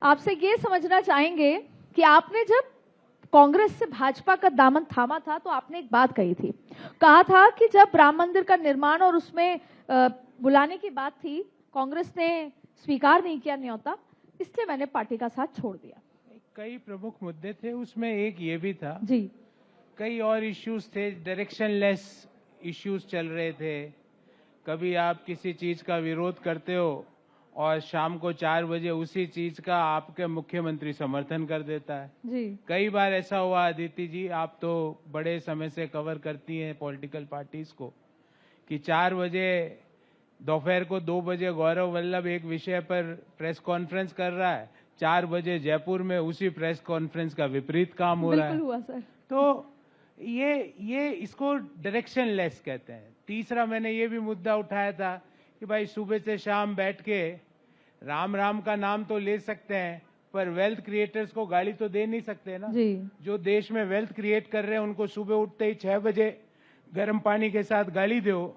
आपसे ये समझना चाहेंगे कि आपने जब कांग्रेस से भाजपा का दामन थामा था तो आपने एक बात कही थी, कहा था कि जब राम मंदिर का निर्माण और उसमें बुलाने की बात थी, कांग्रेस ने स्वीकार नहीं किया न्योता, इसलिए मैंने पार्टी का साथ छोड़ दिया। कई प्रमुख मुद्दे थे, उसमें एक ये भी था जी, कई और इश्यूज थे, डायरेक्शनलेस इश्यूज चल रहे थे। कभी आप किसी चीज का विरोध करते हो और शाम को 4 बजे उसी चीज का आपके मुख्यमंत्री समर्थन कर देता है। जी, कई बार ऐसा हुआ, अदिति जी आप तो बड़े समय से कवर करती हैं पॉलिटिकल पार्टीज को, कि 4 बजे दोपहर को 2 बजे गौरव वल्लभ एक विषय पर प्रेस कॉन्फ्रेंस कर रहा है, 4 बजे जयपुर में उसी प्रेस कॉन्फ्रेंस का विपरीत काम हो रहा है। बिल्कुल हुआ सर। तो ये इसको डायरेक्शनलेस कहते हैं। तीसरा मैंने ये भी मुद्दा उठाया था कि भाई सुबह से शाम बैठ के राम राम का नाम तो ले सकते हैं, पर वेल्थ क्रिएटर्स को गाली तो दे नहीं सकते ना। जी, जो देश में वेल्थ क्रिएट कर रहे हैं उनको सुबह उठते ही 6 बजे गर्म पानी के साथ गाली दो,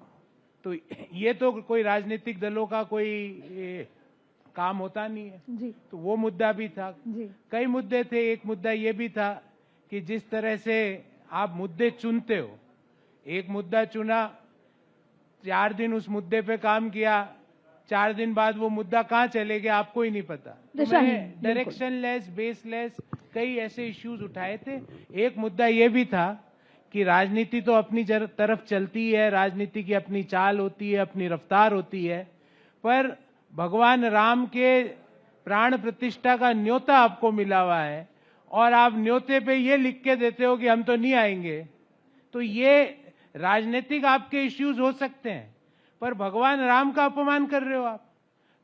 तो ये तो कोई राजनीतिक दलों का कोई काम होता नहीं है। जी, तो वो मुद्दा भी था। जी, कई मुद्दे थे। एक मुद्दा ये भी था कि जिस तरह से आप मुद्दे चुनते हो, एक मुद्दा चुना, 4 दिन उस मुद्दे पे काम किया, 4 दिन बाद वो मुद्दा कहाँ चले गया आपको ही नहीं पता। तो मैंने डायरेक्शनलेस, बेसलेस कई ऐसे इश्यूज उठाए थे। एक मुद्दा ये भी था कि राजनीति तो अपनी तरफ चलती है, राजनीति की अपनी चाल होती है, अपनी रफ्तार होती है, पर भगवान राम के प्राण प्रतिष्ठा का न्योता आपको मिला हुआ है और आप न्योते पे ये लिख के देते हो कि हम तो नहीं आएंगे। तो ये राजनीतिक आपके इश्यूज हो सकते हैं, पर भगवान राम का अपमान कर रहे हो आप।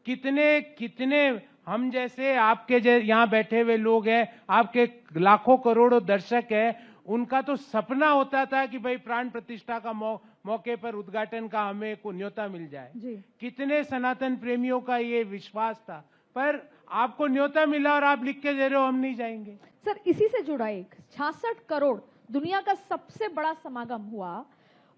कितने कितने हम जैसे आपके यहाँ बैठे हुए लोग हैं, आपके लाखों करोड़ों दर्शक हैं, उनका तो सपना होता था कि भाई प्राण प्रतिष्ठा का मौके पर उद्घाटन का हमें को न्योता मिल जाए। कितने सनातन प्रेमियों का ये विश्वास था, पर आपको न्योता मिला और आप लिख के दे रहे हो हम नहीं जाएंगे। सर, इसी से जुड़ा एक 66 करोड़ दुनिया का सबसे बड़ा समागम हुआ,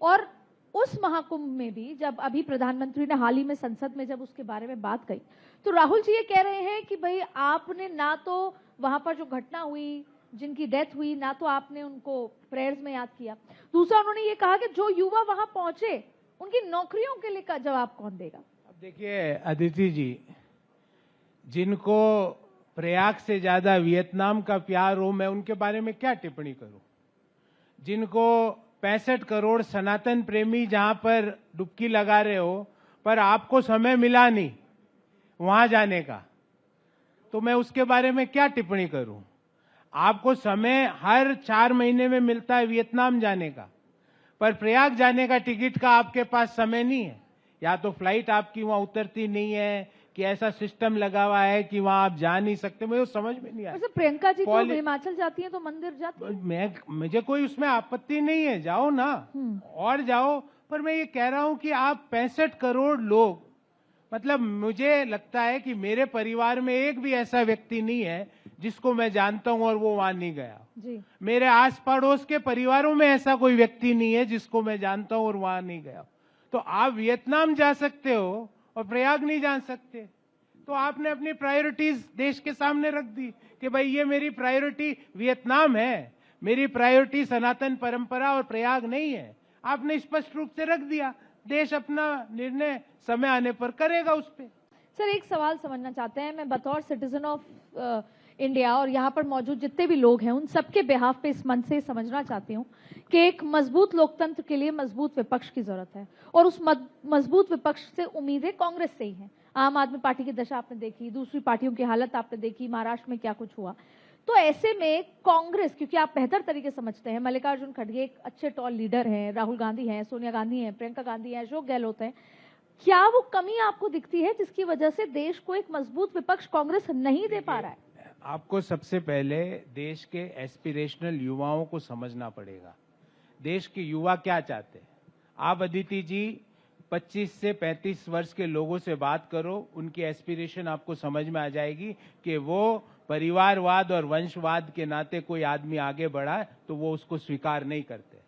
और उस महाकुंभ में भी जब अभी प्रधानमंत्री ने हाल ही में संसद में जब उसके बारे में बात कही, तो राहुल जी ये कह रहे हैं कि भाई आपने ना तो वहां पर जो घटना हुई, जिनकी डेथ हुई, ना तो आपने उनको प्रेयर्स में याद किया। दूसरा, उन्होंने ये कहा कि जो युवा वहां पहुंचे उनकी नौकरियों के लिए का जवाब कौन देगा। अब देखिए अदिति जी, जिनको प्रयाग से ज्यादा वियतनाम का प्यार हो, मैं उनके बारे में क्या टिप्पणी करूं। जिनको 65 करोड़ सनातन प्रेमी जहां पर डुबकी लगा रहे हो, पर आपको समय मिला नहीं वहां जाने का, तो मैं उसके बारे में क्या टिप्पणी करूं। आपको समय हर 4 महीने में मिलता है वियतनाम जाने का, पर प्रयाग जाने का टिकट का आपके पास समय नहीं है। या तो फ्लाइट आपकी वहां उतरती नहीं है, कि ऐसा सिस्टम लगा हुआ है कि वहां आप जा नहीं सकते। मुझे समझ में नहीं आया। प्रियंका जी तो हिमाचल जाती हैं तो मंदिर जाती हैं। मुझे कोई उसमें आपत्ति नहीं है, जाओ ना और जाओ, पर मैं ये कह रहा हूं कि आप 65 करोड़ लोग, मतलब मुझे लगता है कि मेरे परिवार में एक भी ऐसा व्यक्ति नहीं है जिसको मैं जानता हूं और वो वहां नहीं गया जी। मेरे आस पड़ोस के परिवारों में ऐसा कोई व्यक्ति नहीं है जिसको मैं जानता हूं और वहां नहीं गया। तो आप वियतनाम जा सकते हो और प्रयाग नहीं जा सकते। तो आपने अपनी प्रायोरिटीज देश के सामने रख दी कि भाई ये मेरी प्रायोरिटी वियतनाम है, मेरी प्रायोरिटी सनातन परंपरा और प्रयाग नहीं है। आपने स्पष्ट रूप से रख दिया, देश अपना निर्णय समय आने पर करेगा उस पर। सर, एक सवाल समझना चाहते हैं, मैं बतौर सिटीजन ऑफ इंडिया और यहाँ पर मौजूद जितने भी लोग हैं उन सबके बिहाफ पे इस मंच से समझना चाहती हूँ कि एक मजबूत लोकतंत्र के लिए मजबूत विपक्ष की जरूरत है, और उस मजबूत विपक्ष से उम्मीदें कांग्रेस से ही हैं। आम आदमी पार्टी की दशा आपने देखी, दूसरी पार्टियों की हालत आपने देखी, महाराष्ट्र में क्या कुछ हुआ। तो ऐसे में कांग्रेस, क्योंकि आप बेहतर तरीके समझते हैं, मल्लिकार्जुन खड़गे एक अच्छे टॉल लीडर हैं, राहुल गांधी हैं, सोनिया गांधी हैं, प्रियंका गांधी हैं, अशोक गहलोत हैं, क्या वो कमी आपको दिखती है जिसकी वजह से देश को एक मजबूत विपक्ष कांग्रेस नहीं दे पा रहा है? आपको सबसे पहले देश के एस्पिरेशनल युवाओं को समझना पड़ेगा। देश के युवा क्या चाहते हैं। आप अदिति जी 25 से 35 वर्ष के लोगों से बात करो, उनकी एस्पिरेशन आपको समझ में आ जाएगी कि वो परिवारवाद और वंशवाद के नाते कोई आदमी आगे बढ़ा है तो वो उसको स्वीकार नहीं करते।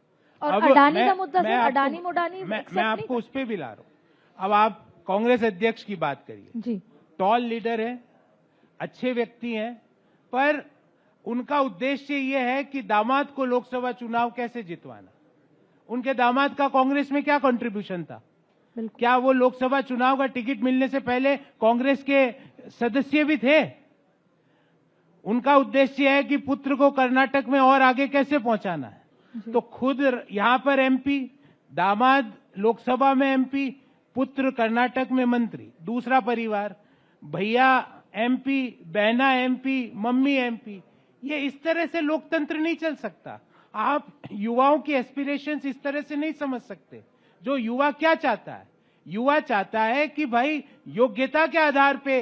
और अडानी का मुद्दा, सर, अडानी मोडानी मैं आपको उस पर भी ला रहा हूं। अब आप कांग्रेस अध्यक्ष की बात करिए जी। टॉल लीडर है, अच्छे व्यक्ति हैं, पर उनका उद्देश्य ये है कि दामाद को लोकसभा चुनाव कैसे जितवाना। उनके दामाद का कांग्रेस में क्या कंट्रीब्यूशन था? क्या वो लोकसभा चुनाव का टिकट मिलने से पहले कांग्रेस के सदस्य भी थे? उनका उद्देश्य है कि पुत्र को कर्नाटक में और आगे कैसे पहुंचाना है। तो खुद यहां पर एमपी, दामाद लोकसभा में एमपी, पुत्र कर्नाटक में मंत्री, दूसरा परिवार, भैया एमपी, बहना एमपी, मम्मी एमपी। ये इस तरह से लोकतंत्र नहीं चल सकता। आप युवाओं की एस्पिरेशंस इस तरह से नहीं समझ सकते। जो युवा क्या चाहता है? युवा चाहता है कि भाई योग्यता के आधार पे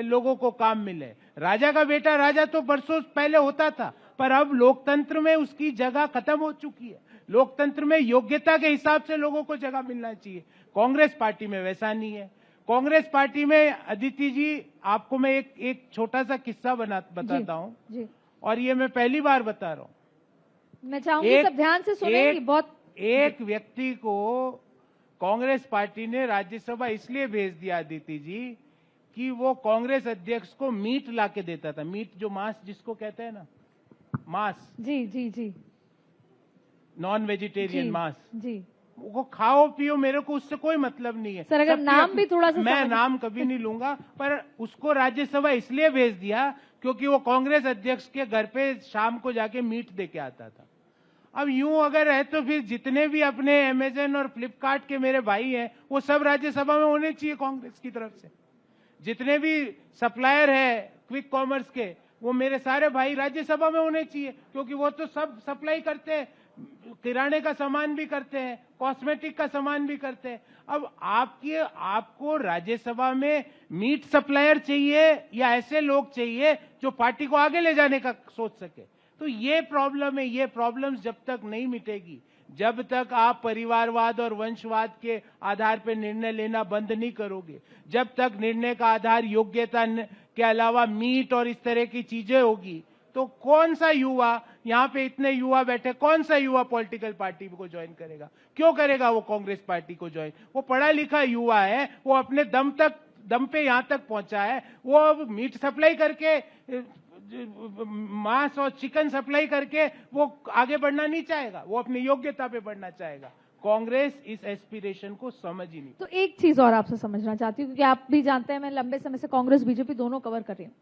लोगों को काम मिले। राजा का बेटा राजा तो बरसों पहले होता था, पर अब लोकतंत्र में उसकी जगह खत्म हो चुकी है। लोकतंत्र में योग्यता के हिसाब से लोगों को जगह मिलना चाहिए। कांग्रेस पार्टी में वैसा नहीं है। कांग्रेस पार्टी में अदिति जी, आपको मैं एक छोटा सा किस्सा बताता हूं, और ये मैं पहली बार बता रहा हूं। मैं चाहूंगी सब ध्यान से सुनेंगे। बहुत एक व्यक्ति को कांग्रेस पार्टी ने राज्यसभा इसलिए भेज दिया अदिति जी कि वो कांग्रेस अध्यक्ष को मीट लाके देता था। मीट जो मांस जिसको कहते हैं ना, मांस, जी जी जी, नॉन वेजिटेरियन मांस जी, वो खाओ पियो, मेरे को उससे कोई मतलब नहीं है। सर अगर नाम भी थोड़ा सा, मैं नाम कभी नहीं लूंगा, पर उसको राज्यसभा इसलिए भेज दिया क्योंकि वो कांग्रेस अध्यक्ष के घर पे शाम को जाके मीट दे के आता था। अब यूं अगर है तो फिर जितने भी अपने अमेजन और फ्लिपकार्ट के मेरे भाई हैं वो सब राज्यसभा में होने चाहिए कांग्रेस की तरफ से। जितने भी सप्लायर है क्विक कॉमर्स के, वो मेरे सारे भाई राज्यसभा में होने चाहिए, क्योंकि वो तो सब सप्लाई करते हैं, किराने का सामान भी करते हैं, कॉस्मेटिक का सामान भी करते हैं। अब आपको राज्यसभा में मीट सप्लायर चाहिए या ऐसे लोग चाहिए जो पार्टी को आगे ले जाने का सोच सके? तो ये प्रॉब्लम है। ये प्रॉब्लम जब तक नहीं मिटेगी, जब तक आप परिवारवाद और वंशवाद के आधार पर निर्णय लेना बंद नहीं करोगे, जब तक निर्णय का आधार योग्यता के अलावा मीट और इस तरह की चीजें होगी, तो कौन सा युवा, यहाँ पे इतने युवा बैठे, कौन सा युवा पॉलिटिकल पार्टी को ज्वाइन करेगा? क्यों करेगा वो कांग्रेस पार्टी को ज्वाइन? वो पढ़ा लिखा युवा है, वो अपने दम पे यहाँ तक पहुंचा है। वो अब मीट सप्लाई करके, मांस और चिकन सप्लाई करके वो आगे बढ़ना नहीं चाहेगा, वो अपनी योग्यता पे बढ़ना चाहेगा। कांग्रेस इस एस्पिरेशन को समझ ही नहीं। तो एक चीज और आपसे समझना चाहती हूँ, क्योंकि आप भी जानते हैं मैं लंबे समय से कांग्रेस बीजेपी दोनों कवर कर रही हूँ।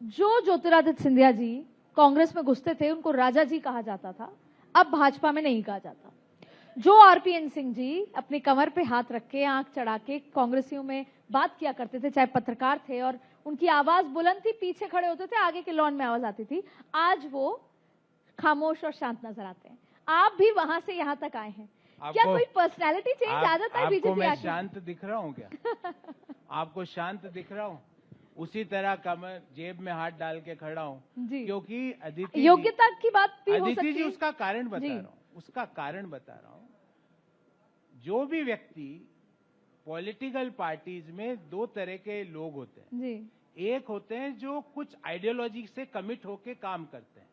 जो ज्योतिरादित्य सिंधिया जी कांग्रेस में घुसते थे उनको राजा जी कहा जाता था, अब भाजपा में नहीं कहा जाता। जो आरपीएन सिंह जी अपनी कमर पे हाथ रख के, आंख चढ़ा के कांग्रेसियों में बात किया करते थे, चाहे पत्रकार थे और उनकी आवाज बुलंद थी, पीछे खड़े होते थे, आगे के लॉन में आवाज आती थी, आज वो खामोश और शांत नजर आते हैं। आप भी वहां से यहां तक आए हैं, क्या कोई पर्सनैलिटी चेंज आ जाता है बीजेपी? मैं शांत दिख रहा हूँ क्या? आपको शांत दिख रहा हूँ? उसी तरह कमर जेब में हाथ डाल के खड़ा हूँ, क्योंकि अदिति योग्यता की बात भी हो सकती है। अदिति जी, उसका कारण बता रहा हूँ, उसका कारण बता रहा हूँ। जो भी व्यक्ति पॉलिटिकल पार्टीज में दो तरह के लोग होते हैं जी। एक होते हैं जो कुछ आइडियोलॉजी से कमिट होके काम करते हैं।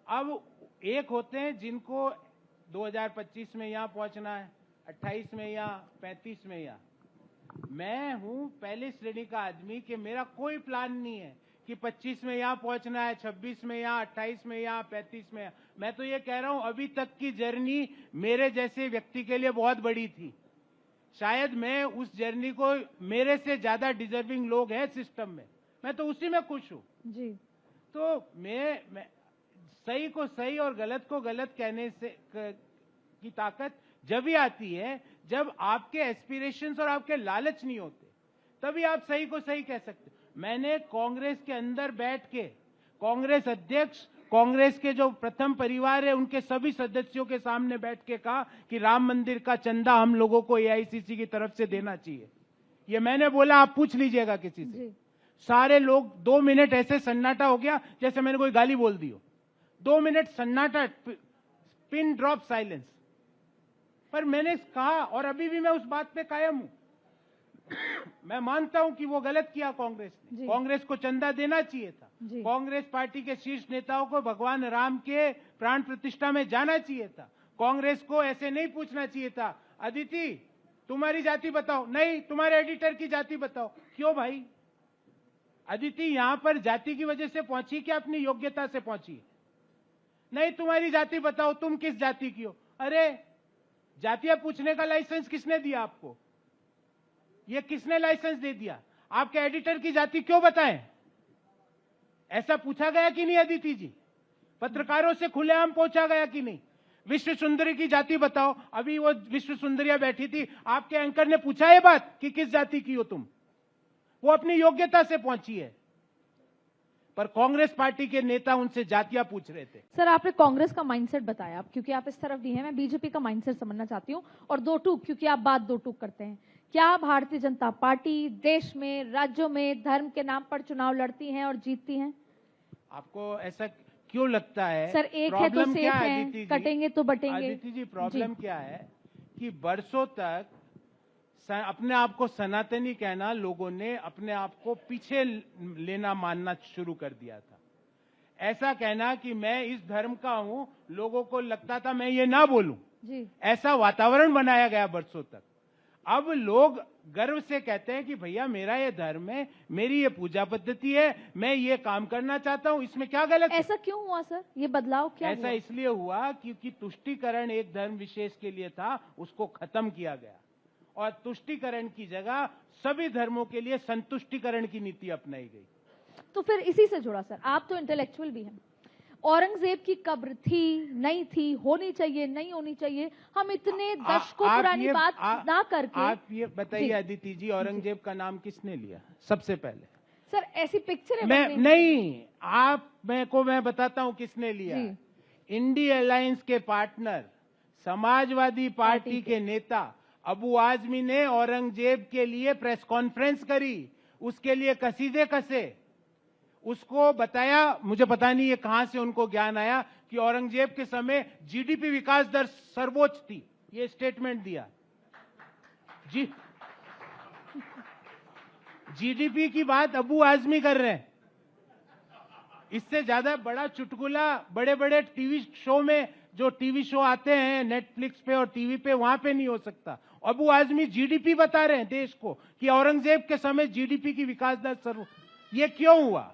अब एक होते हैं जिनको 2025 में यहाँ पहुंचना है, 28 में या 35 में या। मैं हूं पहली श्रेणी का आदमी कि मेरा कोई प्लान नहीं है कि 25 में यहाँ पहुंचना है, 26 में यहाँ, 28 में यहाँ, 35 में यहाँ। मैं तो ये कह रहा हूं अभी तक की जर्नी मेरे जैसे व्यक्ति के लिए बहुत बड़ी थी। शायद मैं उस जर्नी को, मेरे से ज्यादा डिजर्विंग लोग हैं सिस्टम में, मैं तो उसी में खुश हूं जी। तो मैं सही को सही और गलत को गलत कहने से की ताकत जब ही आती है जब आपके एस्पिरेशंस और आपके लालच नहीं होते, तभी आप सही को सही कह सकते। मैंने कांग्रेस के अंदर बैठ के कांग्रेस अध्यक्ष, कांग्रेस के जो प्रथम परिवार है उनके सभी सदस्यों के सामने बैठ के कहा कि राम मंदिर का चंदा हम लोगों को एआईसीसी की तरफ से देना चाहिए। ये मैंने बोला, आप पूछ लीजिएगा किसी से। सारे लोग 2 मिनट ऐसे सन्नाटा हो गया जैसे मैंने कोई गाली बोल दी हो। 2 मिनट सन्नाटा, पिन ड्रॉप साइलेंस। पर मैंने कहा और अभी भी मैं उस बात पे कायम हूं। मैं मानता हूं कि वो गलत किया कांग्रेस ने। कांग्रेस को चंदा देना चाहिए था। कांग्रेस पार्टी के शीर्ष नेताओं को भगवान राम के प्राण प्रतिष्ठा में जाना चाहिए था। कांग्रेस को ऐसे नहीं पूछना चाहिए था, अदिति तुम्हारी जाति बताओ, नहीं तुम्हारे एडिटर की जाति बताओ। क्यों भाई? अदिति यहां पर जाति की वजह से पहुंची क्या अपनी योग्यता से पहुंची? नहीं, तुम्हारी जाति बताओ, तुम किस जाति की हो? अरे जातियां पूछने का लाइसेंस किसने दिया आपको? ये किसने लाइसेंस दे दिया? आपके एडिटर की जाति क्यों बताएं? ऐसा पूछा गया कि नहीं अदिति जी? पत्रकारों से खुलेआम पूछा गया कि नहीं? विश्व सुंदरी की जाति बताओ। अभी वो विश्व सुंदरिया बैठी थी, आपके एंकर ने पूछा ये बात कि किस जाति की हो तुम? वो अपनी योग्यता से पहुंची है, पर कांग्रेस पार्टी के नेता उनसे जातियां पूछ रहे थे। सर, आपने कांग्रेस का माइंडसेट बताया, अब क्योंकि आप इस तरफ भी हैं, मैं बीजेपी का माइंडसेट समझना चाहती हूं। और दो टूक, क्योंकि आप बात दो टूक करते हैं, क्या भारतीय जनता पार्टी देश में, राज्यों में धर्म के नाम पर चुनाव लड़ती हैं और जीतती हैं? आपको ऐसा क्यों लगता है? सर, एक है तो सेफ है, कटेंगे तो बटेंगे। अदिति जी, प्रॉब्लम क्या है कि बरसों तक अपने आप को सनातनी कहना, लोगों ने अपने आप को पीछे लेना मानना शुरू कर दिया था। ऐसा कहना कि मैं इस धर्म का हूं, लोगों को लगता था मैं ये ना बोलूं जी। ऐसा वातावरण बनाया गया बरसों तक। अब लोग गर्व से कहते हैं कि भैया मेरा ये धर्म है, मेरी ये पूजा पद्धति है, मैं ये काम करना चाहता हूं, इसमें क्या गलत है? ऐसा क्यों हुआ सर? ये बदलाव क्या ऐसा इसलिए हुआ क्योंकि तुष्टीकरण एक धर्म विशेष के लिए था, उसको खत्म किया गया और तुष्टीकरण की जगह सभी धर्मों के लिए संतुष्टीकरण की नीति अपनाई गई। तो फिर इसी से जुड़ा सर, आप तो इंटेलेक्चुअल भी हैं, औरंगजेब की कब्र थी, नहीं थी, होनी चाहिए, नहीं होनी चाहिए, हम इतने दशकों पुरानी बात ना करके आप ये बताइए अदिति जी, औरंगजेब का नाम किसने लिया सबसे पहले? सर, ऐसी पिक्चर नहीं, मैं बताता हूं किसने लिया। इंडिया अलायंस के पार्टनर, समाजवादी पार्टी के नेता अबू आजमी ने औरंगजेब के लिए प्रेस कॉन्फ्रेंस करी, उसके लिए कसीदे कसे, उसको बताया। मुझे पता नहीं ये कहां से उनको ज्ञान आया कि औरंगजेब के समय जीडीपी विकास दर सर्वोच्च थी, ये स्टेटमेंट दिया। जीडीपी की बात अबू आजमी कर रहे हैं। इससे ज्यादा बड़ा चुटकुला बड़े बड़े टीवी शो में, जो टीवी शो आते हैं नेटफ्लिक्स पे और टीवी पे, वहां पे नहीं हो सकता। अबू आजमी जीडीपी बता रहे हैं देश को कि औरंगजेब के समय जीडीपी की विकास दर सर्व। ये क्यों हुआ?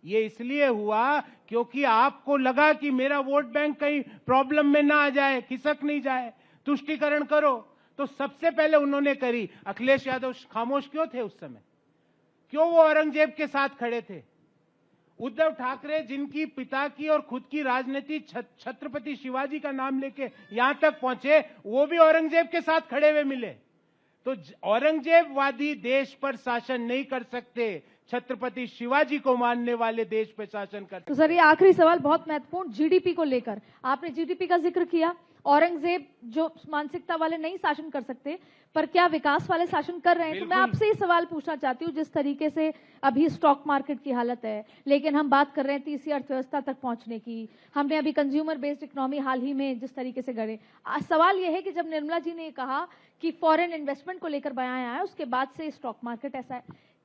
ये इसलिए हुआ क्योंकि आपको लगा कि मेरा वोट बैंक कहीं प्रॉब्लम में ना आ जाए, खिसक नहीं जाए, तुष्टीकरण करो। तो सबसे पहले उन्होंने करी। अखिलेश यादव खामोश क्यों थे उस समय? क्यों वो औरंगजेब के साथ खड़े थे? उद्धव ठाकरे, जिनकी पिता की और खुद की राजनीति छत्रपति शिवाजी का नाम लेके यहां तक पहुंचे, वो भी औरंगजेब के साथ खड़े हुए मिले। तो औरंगजेबवादी देश पर शासन नहीं कर सकते, छत्रपति शिवाजी को मानने वाले देश पे शासन करते। तो सर, ये आखिरी सवाल बहुत महत्वपूर्ण, जीडीपी को लेकर आपने जीडीपी का जिक्र किया। औरंगजेब जो मानसिकता वाले नहीं शासन कर सकते, पर क्या विकास वाले शासन कर रहे हैं? तो मैं आपसे ये सवाल पूछना चाहती हूँ, जिस तरीके से अभी स्टॉक मार्केट की हालत है, लेकिन हम बात कर रहे हैं तीसरी अर्थव्यवस्था तक पहुंचने की, हमने अभी कंज्यूमर बेस्ड इकोनॉमी हाल ही में जिस तरीके से गए, सवाल यह है कि जब निर्मला जी ने कहा कि फॉरेन इन्वेस्टमेंट को लेकर बयान आया, उसके बाद से स्टॉक मार्केट ऐसा है,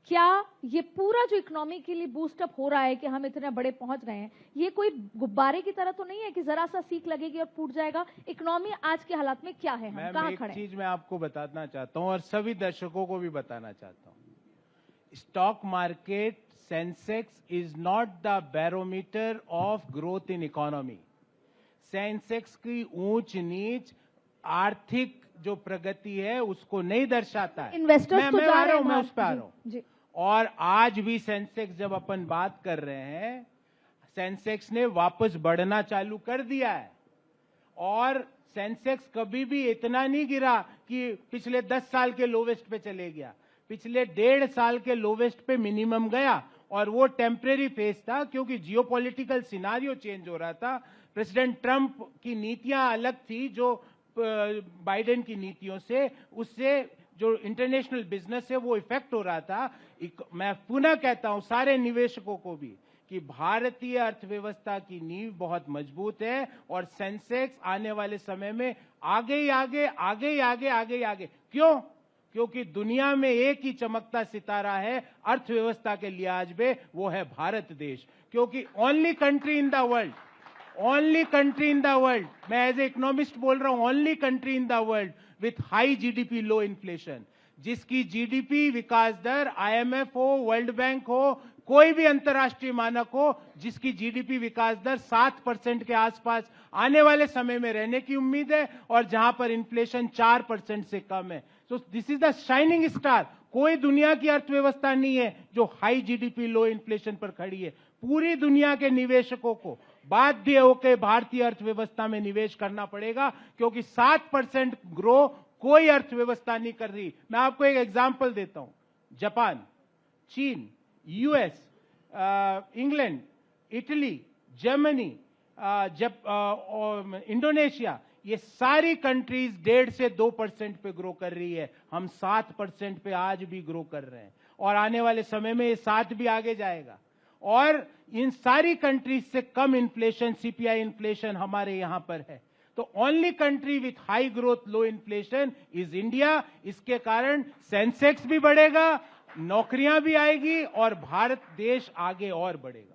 क्या ये पूरा जो इकोनॉमी के लिए बूस्टअप हो रहा है कि हम इतने बड़े पहुंच गए हैं, ये कोई गुब्बारे की तरह तो नहीं है कि जरा सा सीख लगेगी और फूट जाएगा? इकोनॉमी आज के हालात में क्या है, हम कहां खड़े हैं? एक चीज मैं आपको बताना चाहता हूं और सभी दर्शकों को भी बताना चाहता हूं। Stock market, Sensex is not the barometer of growth in economy. Sensex की ऊंच नीच आर्थिक जो प्रगति है उसको नहीं दर्शाता है। इन्वेस्टर्स तो जा रहे हैं, मैं उस पर आ रहा हूं। और आज भी सेंसेक्स, जब अपन बात कर रहे हैं, सेंसेक्स ने वापस बढ़ना चालू कर दिया है। और सेंसेक्स कभी भी इतना नहीं गिरा कि पिछले 10 साल के लोवेस्ट पे चले गया, पिछले 1.5 साल के लोवेस्ट पे मिनिमम गया। और वो टेम्परेरी फेज था क्योंकि जियोपॉलिटिकल सिनारियो चेंज हो रहा था। प्रेसिडेंट ट्रंप की नीतियां अलग थी जो बाइडेन की नीतियों से, उससे जो इंटरनेशनल बिजनेस है वो इफेक्ट हो रहा था। मैं पुनः कहता हूं सारे निवेशकों को भी कि भारतीय अर्थव्यवस्था की नींव बहुत मजबूत है और सेंसेक्स आने वाले समय में आगे ही आगे, आगे ही आगे, आगे ही आगे। क्यों? क्योंकि दुनिया में एक ही चमकता सितारा है अर्थव्यवस्था के लिहाज में, वो है भारत देश। क्योंकि only country in the world, मैं एज ए इकोनॉमिस्ट बोल रहा हूं, only country in the world with high GDP, low inflation, जिसकी जीडीपी विकास दर आईएमएफ हो, वर्ल्ड बैंक हो, कोई भी अंतर्राष्ट्रीय मानक हो, जिसकी जीडीपी विकास दर 7% के आसपास आने वाले समय में रहने की उम्मीद है और जहां पर इन्फ्लेशन 4% से कम है। तो this is the shining star. कोई दुनिया की अर्थव्यवस्था नहीं है जो हाई जीडीपी लो इन्फ्लेशन पर खड़ी है। पूरी दुनिया के निवेशकों को बाध्य होकर भारतीय अर्थव्यवस्था में निवेश करना पड़ेगा, क्योंकि 7% ग्रो कोई अर्थव्यवस्था नहीं कर रही। मैं आपको एक एग्जांपल देता हूं। जापान, चीन, US, England, Italy, Germany, Indonesia, ये सारी कंट्रीज 1.5 से 2% पे ग्रो कर रही है। हम 7% पे आज भी ग्रो कर रहे हैं और आने वाले समय में ये 7 भी आगे जाएगा। और इन सारी कंट्रीज से कम इन्फ्लेशन, सीपीआई इन्फ्लेशन हमारे यहां पर है। तो only country with high growth low inflation is India. इसके कारण सेंसेक्स भी बढ़ेगा, नौकरियां भी आएगी और भारत देश आगे और बढ़ेगा।